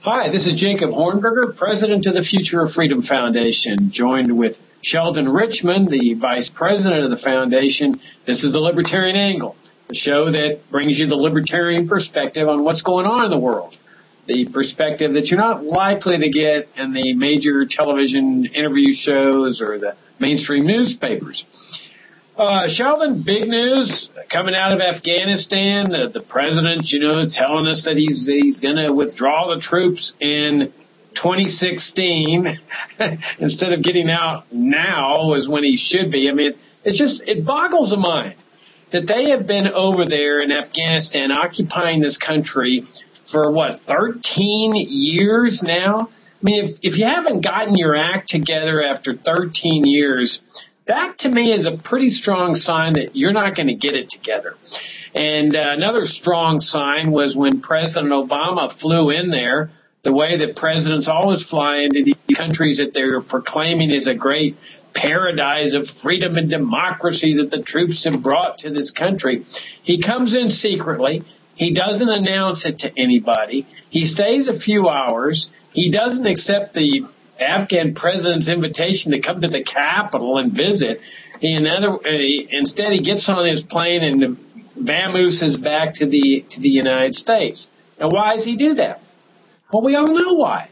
Hi, this is Jacob Hornberger, president of the Future of Freedom Foundation, joined with Sheldon Richman, the vice president of the foundation. This is the Libertarian Angle, the show that brings you the libertarian perspective on what's going on in the world, the perspective that you're not likely to get in the major television interview shows or the mainstream newspapers. Sheldon, big news coming out of Afghanistan. The president, telling us that he's going to withdraw the troops in 2016 instead of getting out now is when he should be. I mean, it boggles the mind that they have been over there in Afghanistan occupying this country for 13 years now. I mean, if you haven't gotten your act together after 13 years, that, to me, is a pretty strong sign that you're not going to get it together. And another strong sign was when President Obama flew in there, the way that presidents always fly into these countries that they're proclaiming is a great paradise of freedom and democracy that the troops have brought to this country. He comes in secretly. He doesn't announce it to anybody. He stays a few hours. He doesn't accept the Afghan president's invitation to come to the Capitol and visit. Instead, he gets on his plane and vamooses back to the United States. Now, why does he do that? Well, we all know why.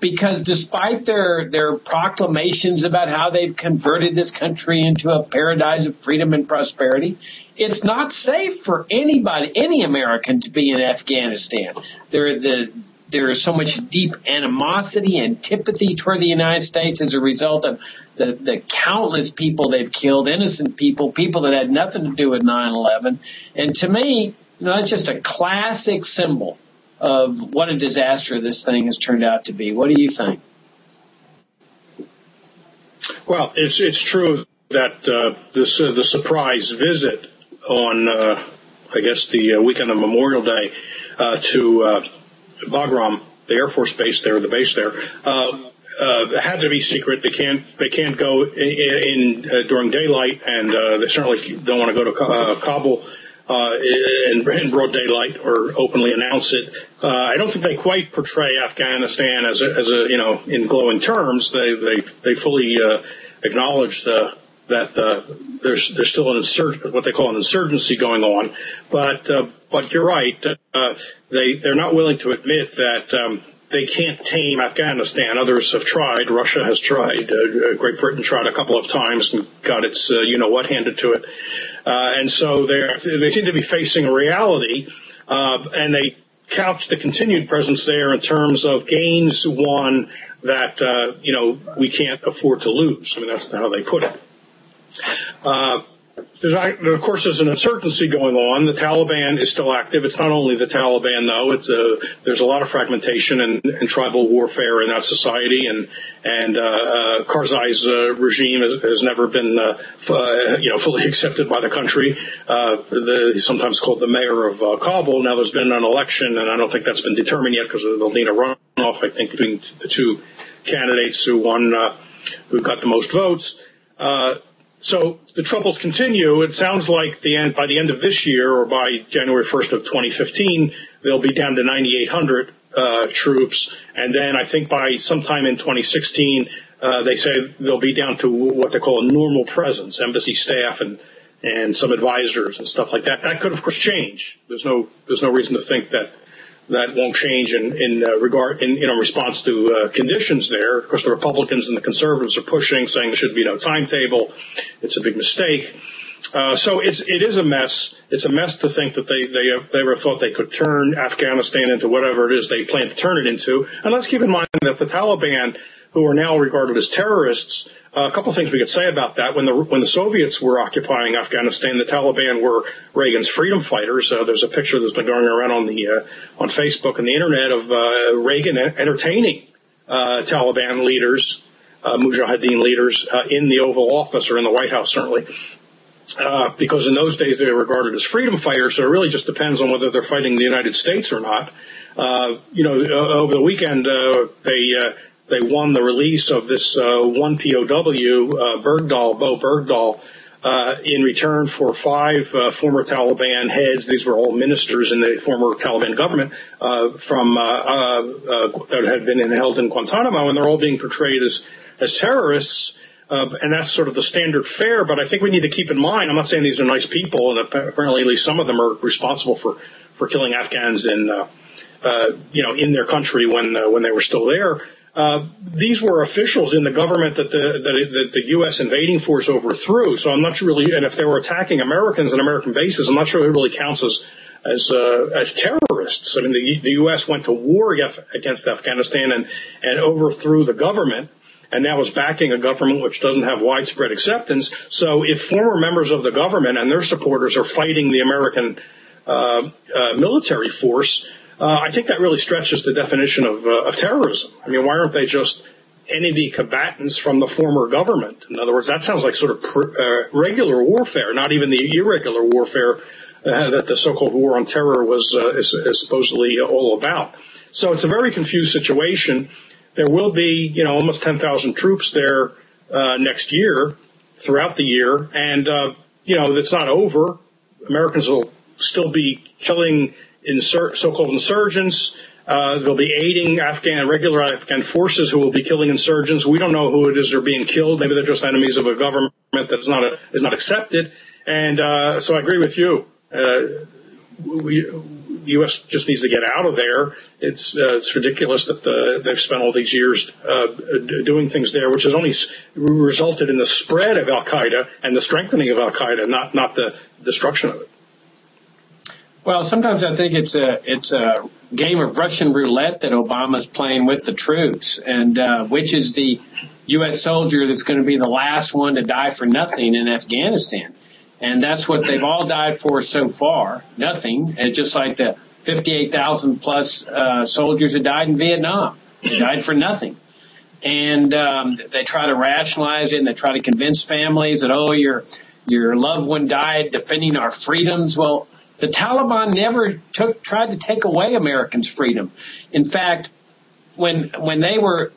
Because despite their proclamations about how they've converted this country into a paradise of freedom and prosperity, it's not safe for anybody, any American, to be in Afghanistan. There is so much deep animosity, antipathy toward the United States as a result of the countless people they've killed, innocent people that had nothing to do with 9/11. And to me, that's just a classic symbol of what a disaster this thing has turned out to be. What do you think? Well, it's true that the surprise visit on I guess the weekend of Memorial Day to Bagram, the Air Force base there, the base there, had to be secret. They can't go in during daylight, and they certainly don't want to go to Kabul in broad daylight or openly announce it. I don't think they quite portray Afghanistan as a in glowing terms. They fully acknowledge that there's still what they call an insurgency going on, but you're right. They're not willing to admit that they can't tame Afghanistan. Others have tried. Russia has tried. Great Britain tried a couple of times and got its what handed to it. And so they seem to be facing a reality, and they couch the continued presence there in terms of gains won that we can't afford to lose. I mean, that's how they put it. Of course, there's an insurgency going on. The Taliban is still active. It's not only the Taliban, though. There's a lot of fragmentation and tribal warfare in that society, and Karzai's regime has never been fully accepted by the country. He's sometimes called the mayor of Kabul. Now there's been an election, and I don't think that's been determined yet because they'll need a runoff, I think, between the two candidates who got the most votes. So the troubles continue. It sounds like by the end of this year, or by January 1st of 2015, they'll be down to 9,800 troops. And then I think by sometime in 2016, they say they'll be down to what they call a normal presence, embassy staff and some advisors and stuff like that. That could, of course, change. There's no reason to think that won't change in response to conditions there. Of course, the Republicans and the conservatives are pushing, saying there should be no timetable. It's a big mistake. So it is a mess. It's a mess to think that they ever thought they could turn Afghanistan into whatever it is they plan to turn it into. And let's keep in mind that the Taliban, who are now regarded as terrorists, a couple of things we could say about that. When the Soviets were occupying Afghanistan, the Taliban were Reagan's freedom fighters. There's a picture that's been going around on Facebook and the internet of Reagan entertaining Taliban leaders, Mujahideen leaders, in the Oval Office or in the White House, certainly. Because in those days they were regarded as freedom fighters, so it really just depends on whether they're fighting the United States or not. Over the weekend, they won the release of this one POW, Bo Bergdahl, in return for 5 former Taliban heads. These were all ministers in the former Taliban government that had been held in Guantanamo, and they're all being portrayed as terrorists. And that's sort of the standard fare. But I think we need to keep in mind, I'm not saying these are nice people, and apparently at least some of them are responsible for killing Afghans in their country when they were still there. These were officials in the government that the U.S. invading force overthrew. So I'm not sure really, and if they were attacking Americans on American bases, I'm not sure it really counts as terrorists. I mean, the U.S. went to war against Afghanistan and overthrew the government, and now is backing a government which doesn't have widespread acceptance. So if former members of the government and their supporters are fighting the American military force, I think that really stretches the definition of terrorism. I mean, why aren't they just enemy combatants from the former government? In other words, that sounds like sort of regular warfare, not even the irregular warfare that the so-called war on terror is supposedly all about. So it's a very confused situation. There will be, almost 10,000 troops there next year, throughout the year, and it's not over. Americans will still be killing so-called insurgents. They'll be aiding regular Afghan forces who will be killing insurgents. We don't know who it is they're being killed. Maybe they're just enemies of a government that is not accepted. And so I agree with you. The U.S. just needs to get out of there. It's ridiculous that they've spent all these years doing things there, which has only resulted in the spread of al-Qaeda and the strengthening of al-Qaeda, not the destruction of it. Well, sometimes I think it's a game of Russian roulette that Obama's playing with the troops, and which is the U.S. soldier that's going to be the last one to die for nothing in Afghanistan. And that's what they've all died for so far, nothing. It's just like the 58,000 plus soldiers who died in Vietnam. They died for nothing. And they try to rationalize it, and they try to convince families that, your loved one died defending our freedoms. Well, the Taliban never tried to take away Americans' freedom. In fact, when they were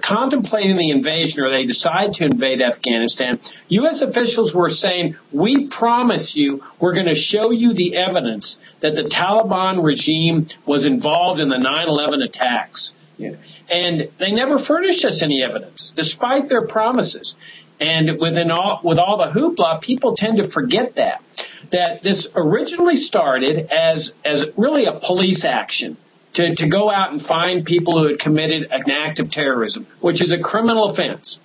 contemplating the invasion, or they decided to invade Afghanistan, U.S. officials were saying, "We promise you, we're going to show you the evidence that the Taliban regime was involved in the 9/11 attacks." Yeah. And they never furnished us any evidence, despite their promises. And with all the hoopla, people tend to forget that this originally started as really a police action to go out and find people who had committed an act of terrorism, which is a criminal offense.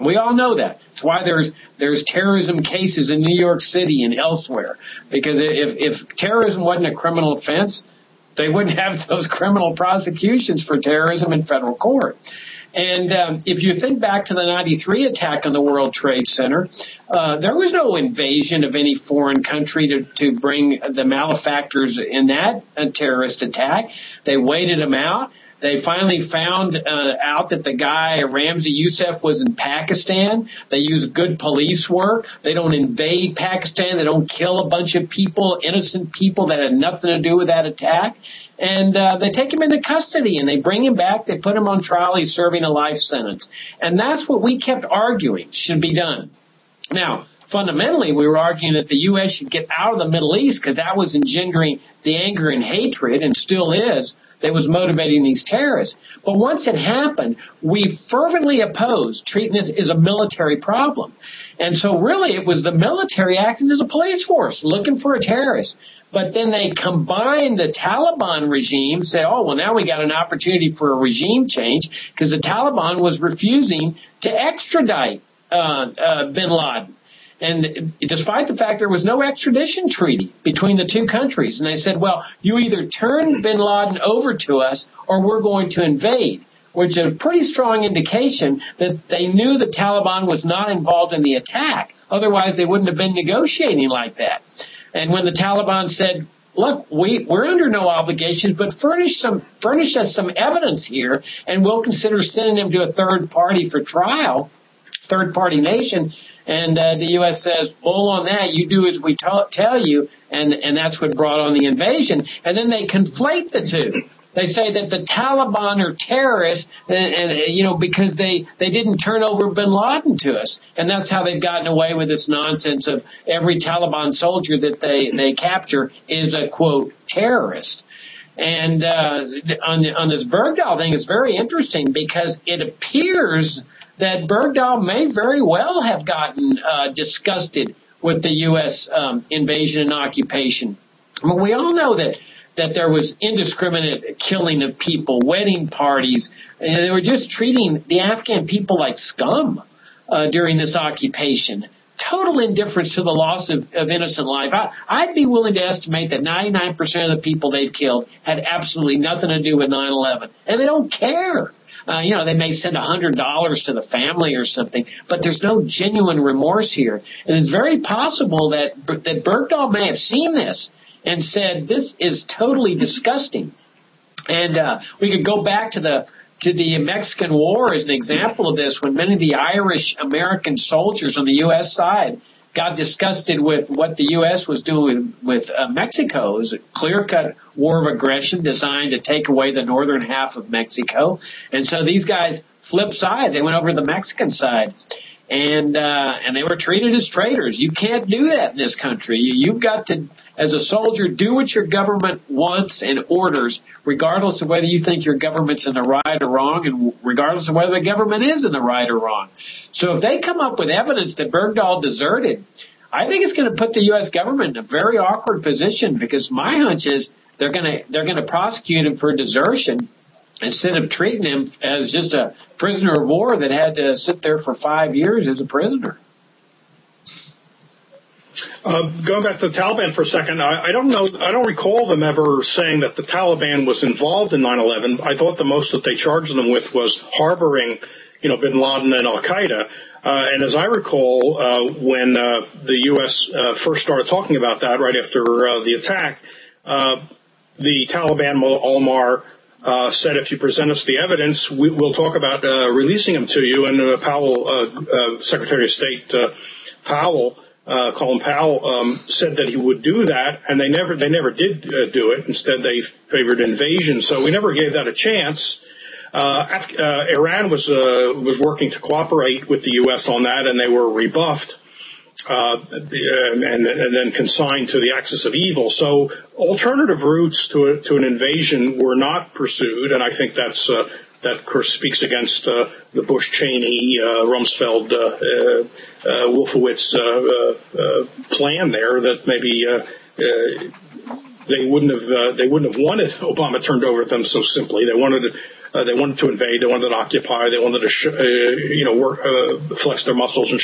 We all know that. It's why there's terrorism cases in New York City and elsewhere, because if terrorism wasn't a criminal offense, they wouldn't have those criminal prosecutions for terrorism in federal court. And if you think back to the 93 attack on the World Trade Center, there was no invasion of any foreign country to bring the malefactors in that terrorist attack. They waited them out. They finally found out that the guy, Ramzi Youssef, was in Pakistan. They use good police work. They don't invade Pakistan. They don't kill a bunch of people, innocent people that had nothing to do with that attack. And they take him into custody, and they bring him back. They put him on trial. He's serving a life sentence. And that's what we kept arguing should be done. Now, fundamentally, we were arguing that the U.S. should get out of the Middle East because that was engendering the anger and hatred, and still is, that was motivating these terrorists. But once it happened, we fervently opposed treating this as a military problem. And so really it was the military acting as a police force looking for a terrorist. But then they combined the Taliban regime, say, now we got an opportunity for a regime change, because the Taliban was refusing to extradite bin Laden. And despite the fact there was no extradition treaty between the two countries. And they said, you either turn bin Laden over to us or we're going to invade, which is a pretty strong indication that they knew the Taliban was not involved in the attack. Otherwise, they wouldn't have been negotiating like that. And when the Taliban said, look, we're under no obligations, but furnish us some evidence here, and we'll consider sending them to a third party for trial, third party nation. And the U.S. says, bull on that, you do as we tell you, and that's what brought on the invasion. And then they conflate the two. They say that the Taliban are terrorists, and because they didn't turn over bin Laden to us, and that's how they've gotten away with this nonsense of every Taliban soldier that they capture is a quote terrorist. And on this Bergdahl thing, it's very interesting because it appears that Bergdahl may very well have gotten disgusted with the U.S. Invasion and occupation. I mean, we all know that there was indiscriminate killing of people, wedding parties, and they were just treating the Afghan people like scum during this occupation. Total indifference to the loss of innocent life. I'd be willing to estimate that 99% of the people they've killed had absolutely nothing to do with 9/11, and they don't care. They may send $100 to the family or something, but there's no genuine remorse here. And it's very possible that Bergdahl may have seen this and said, this is totally disgusting. And we could go back to the Mexican War as an example of this, when many of the Irish American soldiers on the U.S. side got disgusted with what the U.S. was doing with Mexico. It was a clear-cut war of aggression designed to take away the northern half of Mexico. And so these guys flipped sides. They went over to the Mexican side. And they were treated as traitors. You can't do that in this country. You've got to, as a soldier, do what your government wants and orders, regardless of whether you think your government's in the right or wrong, and regardless of whether the government is in the right or wrong. So if they come up with evidence that Bergdahl deserted, I think it's going to put the U.S. government in a very awkward position, because my hunch is they're going to prosecute him for desertion, instead of treating him as just a prisoner of war that had to sit there for 5 years as a prisoner. Going back to the Taliban for a second, I don't recall them ever saying that the Taliban was involved in 9/11. I thought the most that they charged them with was harboring, bin Laden and Al-Qaeda. And as I recall, when the U.S. First started talking about that right after the attack, the Taliban, Omar, said, if you present us the evidence, we'll talk about releasing them to you. And Powell, Secretary of State Powell, Colin Powell, said that he would do that, and they never did do it. Instead, they favored invasion. So we never gave that a chance. Iran was working to cooperate with the U.S. on that, and they were rebuffed. And then consigned to the axis of evil. So alternative routes to an invasion were not pursued, and I think that of course speaks against the Bush-Cheney, Rumsfeld, Wolfowitz plan there, that maybe they wouldn't have wanted Obama turned over to them so simply. They wanted to invade, they wanted to occupy, they wanted to flex their muscles and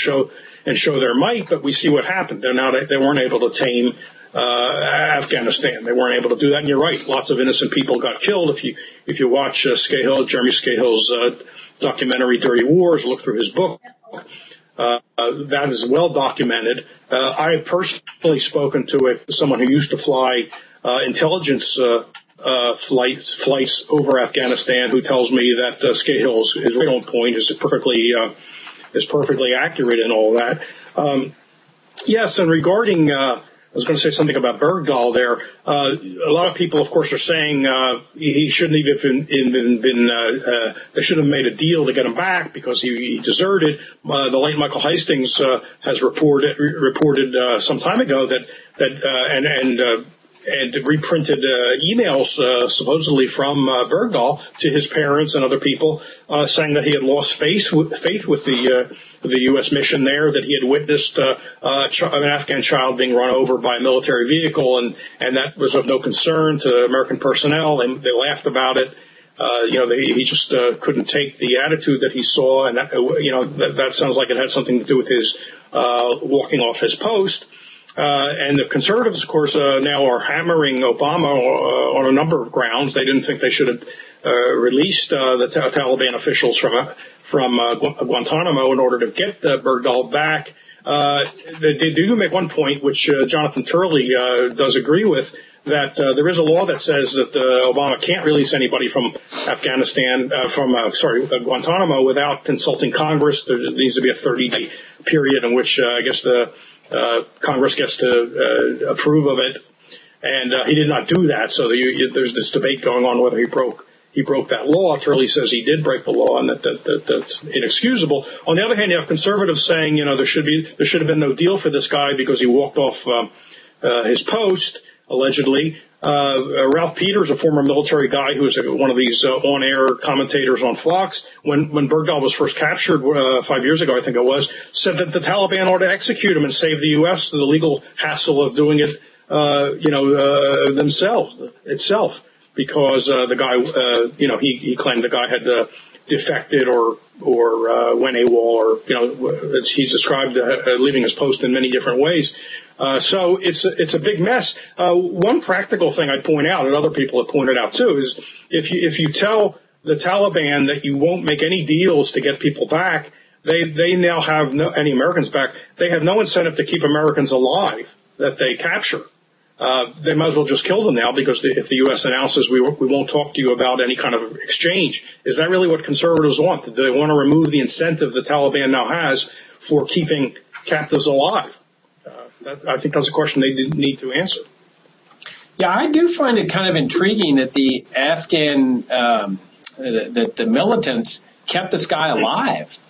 show their might, but we see what happened. They weren't able to tame Afghanistan. They weren't able to do that. And you're right, lots of innocent people got killed. If you watch Jeremy Scahill's documentary Dirty Wars, look through his book, that is well documented. I have personally spoken to someone who used to fly intelligence flights over Afghanistan, who tells me that Scahill is right on point, is perfectly accurate in all that. Yes, and regarding, I was going to say something about Bergdahl there. A lot of people, of course, are saying he shouldn't even they should have made a deal to get him back because he deserted. The late Michael Hastings has reported some time ago and reprinted emails supposedly from Bergdahl to his parents and other people saying that he had lost faith with the U.S. mission there, that he had witnessed an Afghan child being run over by a military vehicle, and that was of no concern to American personnel. They laughed about it. He just couldn't take the attitude that he saw, and that sounds like it had something to do with his walking off his post. And the conservatives, of course, now are hammering Obama on a number of grounds. They didn't think they should have released the Taliban officials from Guantanamo in order to get Bergdahl back. They do make one point, which Jonathan Turley does agree with, that there is a law that says that Obama can't release anybody from Guantanamo without consulting Congress. There needs to be a 30-day period in which I guess the Congress gets to approve of it. And he did not do that. So there's this debate going on whether he broke that law. Turley says he did break the law and that's inexcusable. On the other hand, you have conservatives saying, there should have been no deal for this guy because he walked off his post, allegedly. Ralph Peters, a former military guy who was one of these on-air commentators on Fox, when Bergdahl was first captured 5 years ago, I think it was, said that the Taliban ought to execute him and save the U.S. the legal hassle of doing it, itself, because the guy, he claimed the guy had defected or went AWOL, or he's described leaving his post in many different ways. So it's a big mess. One practical thing I'd point out, and other people have pointed out too, is if you tell the Taliban that you won't make any deals to get people back, they now have any Americans back. They have no incentive to keep Americans alive that they capture. They might as well just kill them now, because if the U.S. announces we won't talk to you about any kind of exchange, is that really what conservatives want? Do they want to remove the incentive the Taliban now has for keeping captives alive? I think that's a question they need to answer. Yeah, I do find it kind of intriguing that the Afghan, that the militants kept this guy alive.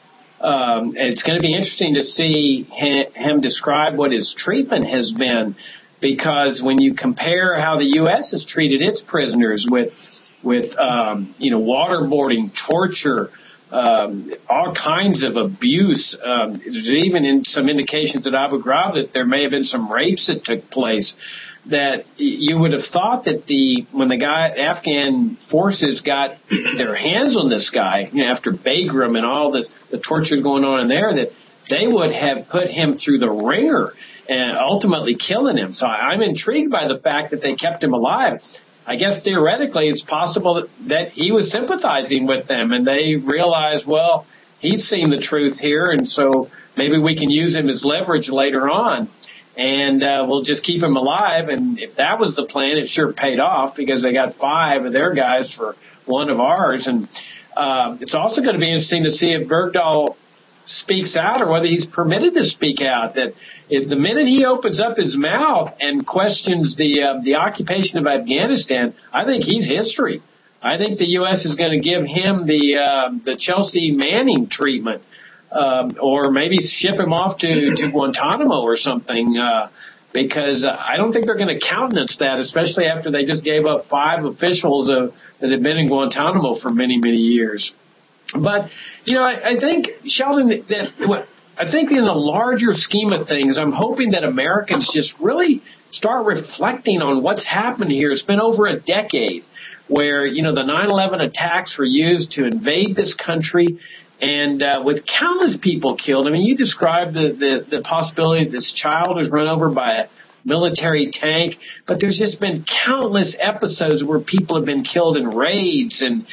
It's going to be interesting to see him describe what his treatment has been, because when you compare how the U.S. has treated its prisoners with waterboarding, torture, all kinds of abuse. There's even in some indications at Abu Ghraib that there may have been some rapes that took place. That you would have thought that when the Afghan forces got their hands on this guy, after Bagram and all this, the torture going on in there, that they would have put him through the ringer and ultimately killing him. So I'm intrigued by the fact that they kept him alive. I guess theoretically it's possible that he was sympathizing with them and they realized, well, he's seen the truth here, and so maybe we can use him as leverage later on, and we'll just keep him alive. And if that was the plan, it sure paid off, because they got 5 of their guys for 1 of ours. And it's also going to be interesting to see if Bergdahl speaks out, or whether he's permitted to speak out. That if the minute he opens up his mouth and questions the occupation of Afghanistan, I think he's history. I think the U.S. is going to give him the Chelsea Manning treatment, or maybe ship him off to Guantanamo or something, because I don't think they're going to countenance that, especially after they just gave up 5 officials that had been in Guantanamo for many, many years. But, I think, Sheldon, I think in the larger scheme of things, I'm hoping that Americans just really start reflecting on what's happened here. It's been over a decade where, the 9/11 attacks were used to invade this country, and with countless people killed. I mean, you described the possibility that this child was run over by a military tank, but there's just been countless episodes where people have been killed in raids and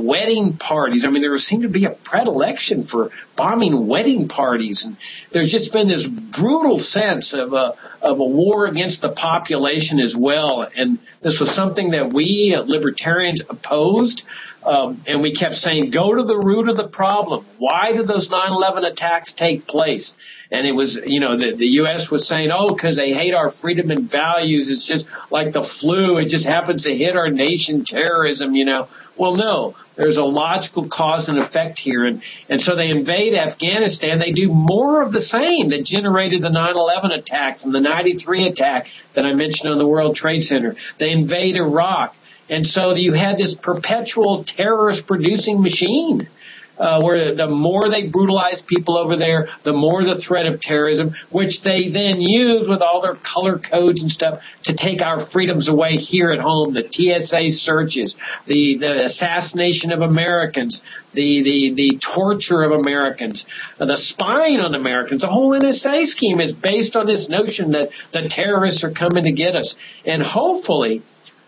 wedding parties. I mean, there seemed to be a predilection for bombing wedding parties, and there's just been this brutal sense of a war against the population as well. And this was something that we Libertarians opposed, and we kept saying, go to the root of the problem. Why did those 9/11 attacks take place? And it was, the U.S. was saying, because they hate our freedom and values. It's just like the flu. It just happens to hit our nation, terrorism, Well, no, there's a logical cause and effect here. And so they invade Afghanistan. They do more of the same that generated the 9/11 attacks and the 93 attack that I mentioned on the World Trade Center. They invade Iraq. And so you had this perpetual terrorist producing machine. Where the more they brutalize people over there, the more the threat of terrorism, which they then use with all their color codes and stuff to take our freedoms away here at home. The TSA searches, the assassination of Americans, the torture of Americans, the spying on Americans. The whole NSA scheme is based on this notion that the terrorists are coming to get us. And hopefully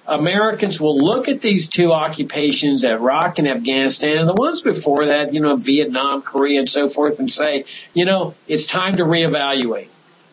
Americans will look at these 2 occupations, Iraq and Afghanistan, and the ones before that, Vietnam, Korea, and so forth, and say, it's time to reevaluate.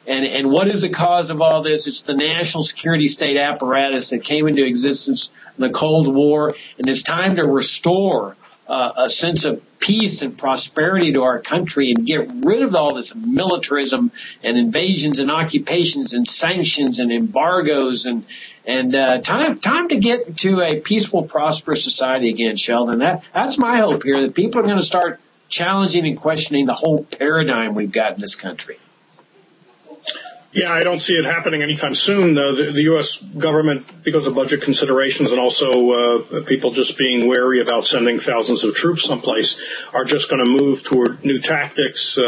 And what is the cause of all this? It's the national security state apparatus that came into existence in the Cold War, and it's time to restore a sense of peace and prosperity to our country and get rid of all this militarism and invasions and occupations and sanctions and embargoes and time to get to a peaceful, prosperous society again, Sheldon. That's my hope here, that people are going to start challenging and questioning the whole paradigm we've got in this country. Yeah, I don't see it happening anytime soon. The U.S. government, because of budget considerations and also people just being wary about sending thousands of troops someplace, are just going to move toward new tactics,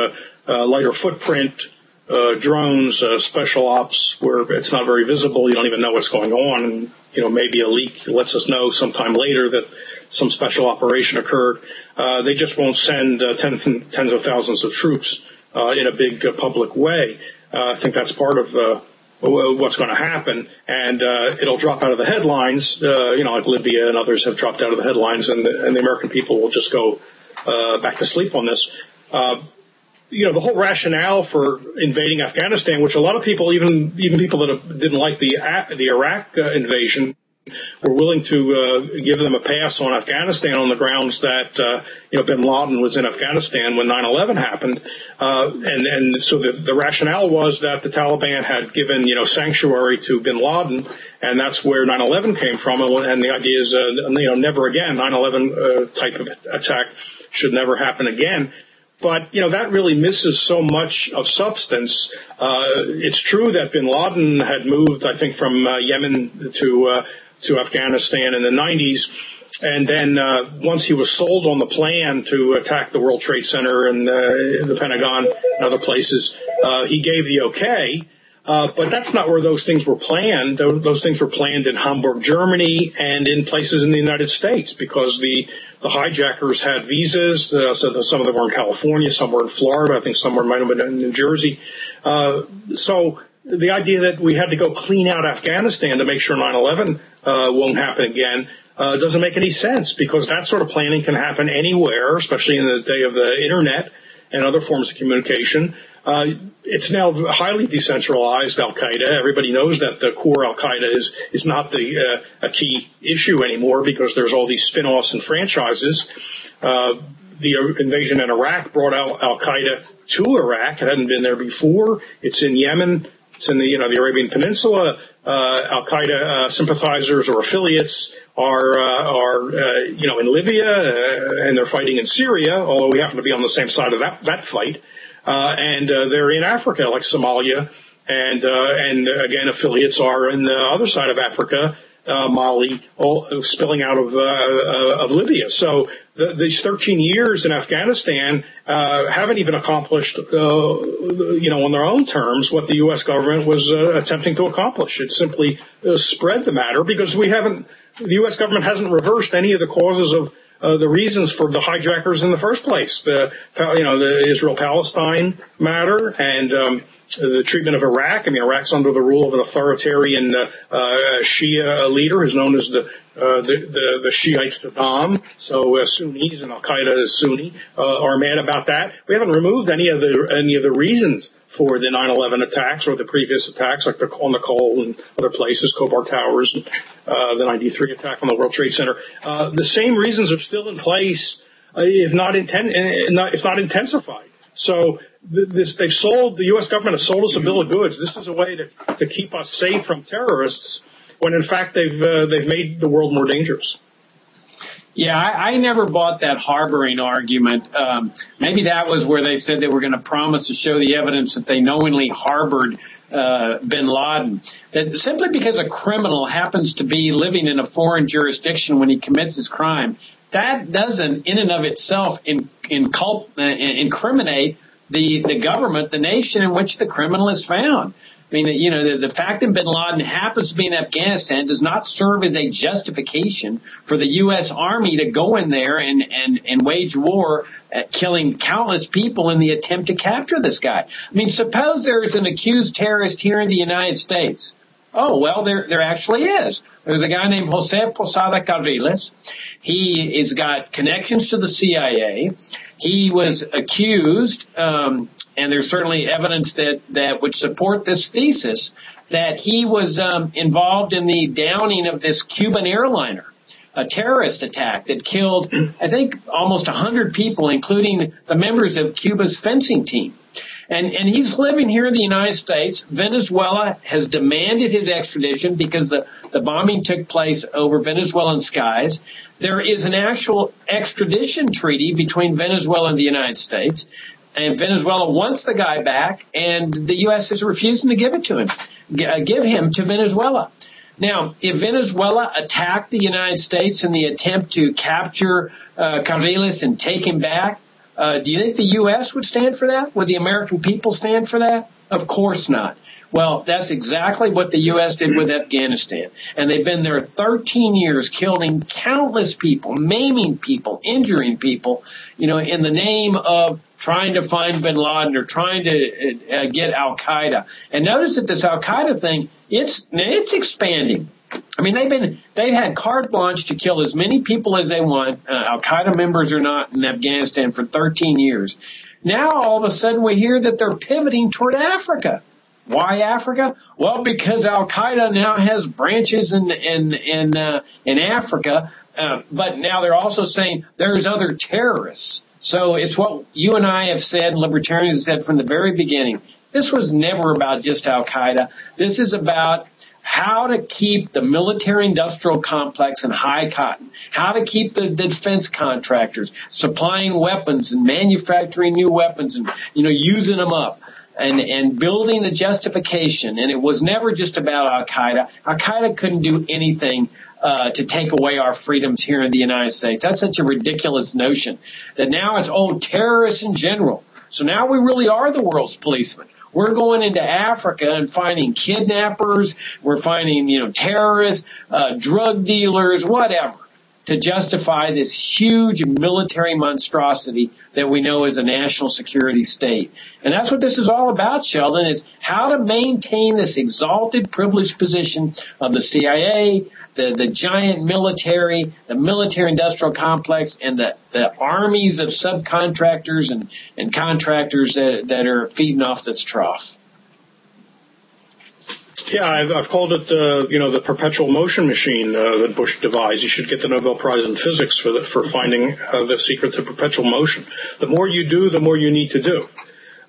lighter footprint, drones, special ops, where it's not very visible. You don't even know what's going on. And, maybe a leak lets us know sometime later that some special operation occurred. They just won't send tens of thousands of troops in a big public way. I think that's part of what's going to happen, and it'll drop out of the headlines, like Libya and others have dropped out of the headlines, and the American people will just go back to sleep on this. The whole rationale for invading Afghanistan, which a lot of people, even people that didn't like the Iraq invasion, were willing to give them a pass on Afghanistan on the grounds that bin Laden was in Afghanistan when 9/11 happened, and so the rationale was that the Taliban had given sanctuary to bin Laden, and that's where 9/11 came from, and the idea is never again. 9/11 type of attack should never happen again. But, that really misses so much of substance. It's true that bin Laden had moved, I think, from Yemen to Afghanistan in the 90s. And then once he was sold on the plan to attack the World Trade Center and the Pentagon and other places, he gave the okay. But that's not where those things were planned. Those things were planned in Hamburg, Germany, and in places in the United States, because the hijackers had visas. So some of them were in California, some were in Florida. I think some might have been in New Jersey. So the idea that we had to go clean out Afghanistan to make sure 9/11 won't happen again doesn't make any sense, because that sort of planning can happen anywhere, especially in the day of the Internet and other forms of communication. It's now highly decentralized Al-Qaeda. Everybody knows that the core Al-Qaeda is not a key issue anymore, because there's all these spin-offs and franchises. The invasion in Iraq brought Al-Qaeda to Iraq. It hadn't been there before. It's in Yemen. It's in the Arabian Peninsula. Al-Qaeda sympathizers or affiliates are in Libya, and they're fighting in Syria, although we happen to be on the same side of that fight. And they're in Africa, like Somalia, and again, affiliates are in the other side of Africa, Mali, all spilling out of Libya. So these 13 years in Afghanistan haven't even accomplished, on their own terms, what the U.S. government was attempting to accomplish. It simply spread the matter, because the U.S. government hasn't reversed any of the causes of the reasons for the hijackers in the first place. The Israel-Palestine matter and the treatment of Iraq. I mean, Iraq's under the rule of an authoritarian Shia leader who's known as the Shiites Saddam. So Sunnis, and Al-Qaeda is Sunni, are mad about that. We haven't removed any of the reasons for the 9/11 attacks or the previous attacks, like on the Cole and other places, Khobar Towers, and the 93 attack on the World Trade Center. The same reasons are still in place, if not intensified. So the U.S. government has sold us a bill of goods. This is a way to keep us safe from terrorists, when in fact they've made the world more dangerous. Yeah, I never bought that harboring argument. Maybe that was where they said they were going to promise to show the evidence that they knowingly harbored bin Laden. That simply because a criminal happens to be living in a foreign jurisdiction when he commits his crime, that doesn't in and of itself incriminate the government, the nation in which the criminal is found. I mean, the fact that bin Laden happens to be in Afghanistan does not serve as a justification for the U.S. Army to go in there and wage war, killing countless people in the attempt to capture this guy. I mean, suppose there's an accused terrorist here in the United States. Oh, well, there actually is. There's a guy named Jose Posada Carriles. He has got connections to the CIA. He was accused, and there's certainly evidence that would support this thesis, that he was involved in the downing of this Cuban airliner. a terrorist attack that killed, I think, almost 100 people, including the members of Cuba's fencing team. And he's living here in the United States. Venezuela has demanded his extradition because the bombing took place over Venezuelan skies. There is an actual extradition treaty between Venezuela and the United States. And Venezuela wants the guy back, and the U.S. is refusing to give it to him, give him to Venezuela. Now, if Venezuela attacked the United States in the attempt to capture Carriles and take him back, do you think the U.S. would stand for that? Would the American people stand for that? Of course not. Well, that's exactly what the U.S. did with Afghanistan. And they've been there 13 years, killing countless people, maiming people, injuring people, in the name of trying to find bin Laden or trying to get al-Qaeda. And notice that this al-Qaeda thing, it's expanding. I mean, they've had carte blanche to kill as many people as they want, al-Qaeda members or not, in Afghanistan for 13 years. Now, all of a sudden, we hear that they're pivoting toward Africa. Why Africa? Well, because al-Qaeda now has branches in Africa, but now they're also saying there's other terrorists. So it's what you and I have said, libertarians have said from the very beginning. This was never about just al-Qaeda. This is about how to keep the military-industrial complex in high cotton, how to keep the defense contractors supplying weapons and manufacturing new weapons and, using them up. And building the justification. And it was never just about al-Qaeda. Al-Qaeda couldn't do anything to take away our freedoms here in the United States. That's such a ridiculous notion that now it's, terrorists in general. So now we really are the world's policemen. We're going into Africa and finding kidnappers. We're finding, terrorists, drug dealers, whatever, to justify this huge military monstrosity that we know as a national security state. And that's what this is all about, Sheldon, is how to maintain this exalted, privileged position of the CIA, the giant military, the military-industrial complex, and the armies of subcontractors and contractors that are feeding off this trough. Yeah, I've called it, the perpetual motion machine that Bush devised. You should get the Nobel Prize in Physics for finding the secret to perpetual motion. The more you do, the more you need to do.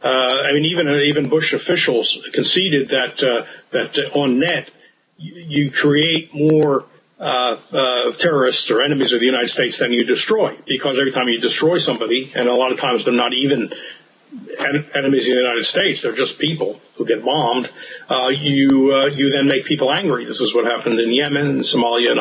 Even Bush officials conceded that on net you create more terrorists or enemies of the United States than you destroy, because every time you destroy somebody, and a lot of times they're not even enemies of the United States, they're just people who get bombed, you then make people angry. This is what happened in Yemen and Somalia and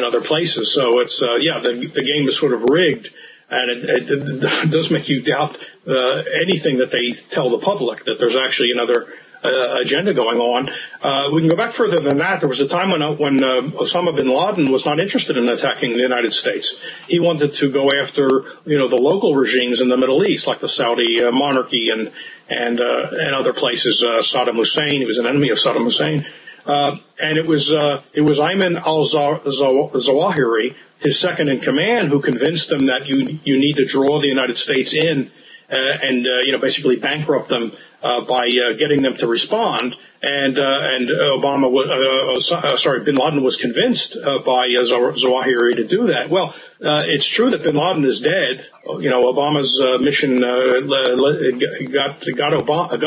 other places. So it's the game is sort of rigged, and it does make you doubt anything that they tell the public, that there's actually another agenda going on. We can go back further than that. There was a time when Osama bin Laden was not interested in attacking the United States. He wanted to go after, the local regimes in the Middle East, like the Saudi monarchy and other places. Saddam Hussein. He was an enemy of Saddam Hussein. And it was Ayman al-Zawahiri, his second in command, who convinced him that you need to draw the United States in and basically bankrupt them by getting them to respond. And bin Laden was convinced by Zawahiri to do that. Well, it's true that bin Laden is dead. Obama's mission got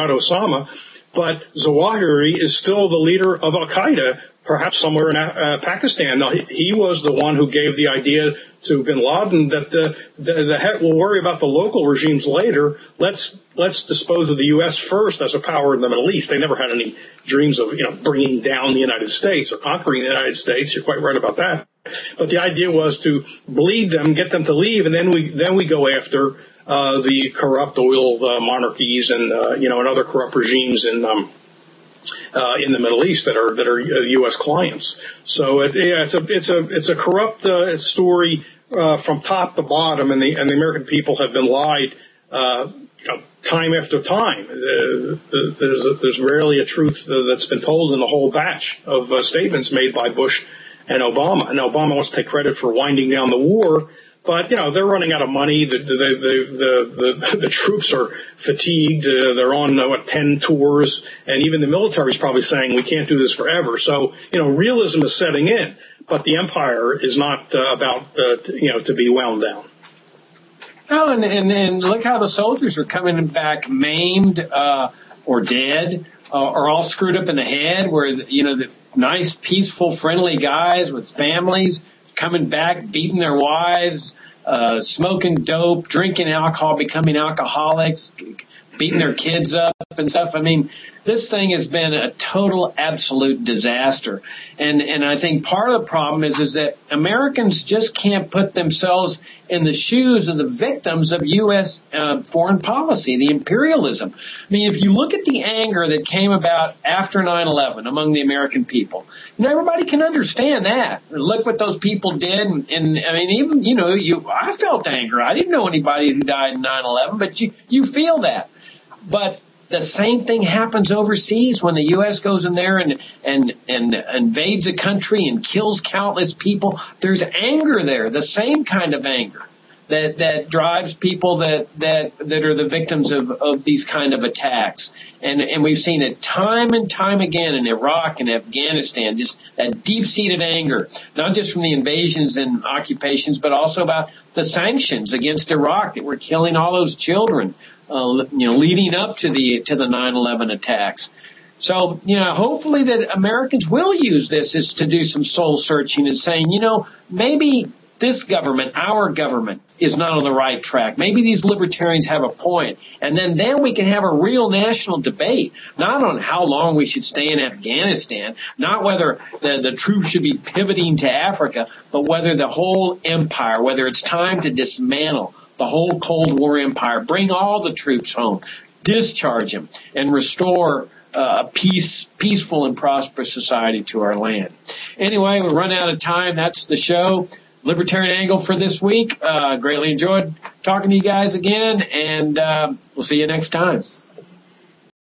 Osama, but Zawahiri is still the leader of Al-Qaeda, perhaps somewhere in Pakistan. Now, he was the one who gave the idea to bin Laden that we'll worry about the local regimes later. Let's dispose of the U.S. first as a power in the Middle East. They never had any dreams of bringing down the United States or conquering the United States. You're quite right about that. But the idea was to bleed them, get them to leave, and then we go after the corrupt oil monarchies and and other corrupt regimes in the Middle East that are U.S. clients. So it's a corrupt story from top to bottom, and the American people have been lied time after time. There's rarely a truth that's been told in the whole batch of statements made by Bush and Obama. And Obama wants to take credit for winding down the war, But, they're running out of money. The troops are fatigued. They're on, 10 tours. And even the military is probably saying we can't do this forever. So, realism is setting in. But the empire is not about, to be wound down. Oh, and look how the soldiers are coming back maimed or dead or all screwed up in the head, where, the nice, peaceful, friendly guys with families coming back, beating their wives, smoking dope, drinking alcohol, becoming alcoholics, beating their kids up and stuff. I mean, this thing has been a total, absolute disaster. And I think part of the problem is that Americans just can't put themselves in the shoes of the victims of U.S. Foreign policy, the imperialism. I mean, if you look at the anger that came about after 9/11 among the American people, everybody can understand that. Look what those people did. And I mean, even, I felt anger. I didn't know anybody who died in 9/11, but you feel that. But the same thing happens overseas when the U.S. goes in there and invades a country and kills countless people. There's anger there, the same kind of anger that drives people that are the victims of these kind of attacks. And we've seen it time and time again in Iraq and Afghanistan, just that deep-seated anger, not just from the invasions and occupations, but also about the sanctions against Iraq that were killing all those children, leading up to the 9/11 attacks. So, hopefully that Americans will use this as to do some soul searching and saying, maybe this government, our government, is not on the right track. Maybe these libertarians have a point. And then we can have a real national debate, not on how long we should stay in Afghanistan, not whether the troops should be pivoting to Africa, but whether the whole empire, whether it's time to dismantle the whole Cold War empire, bring all the troops home, discharge them, and restore a peaceful and prosperous society to our land. Anyway, we run out of time. That's the show. Libertarian Angle for this week. Greatly enjoyed talking to you guys again, and we'll see you next time.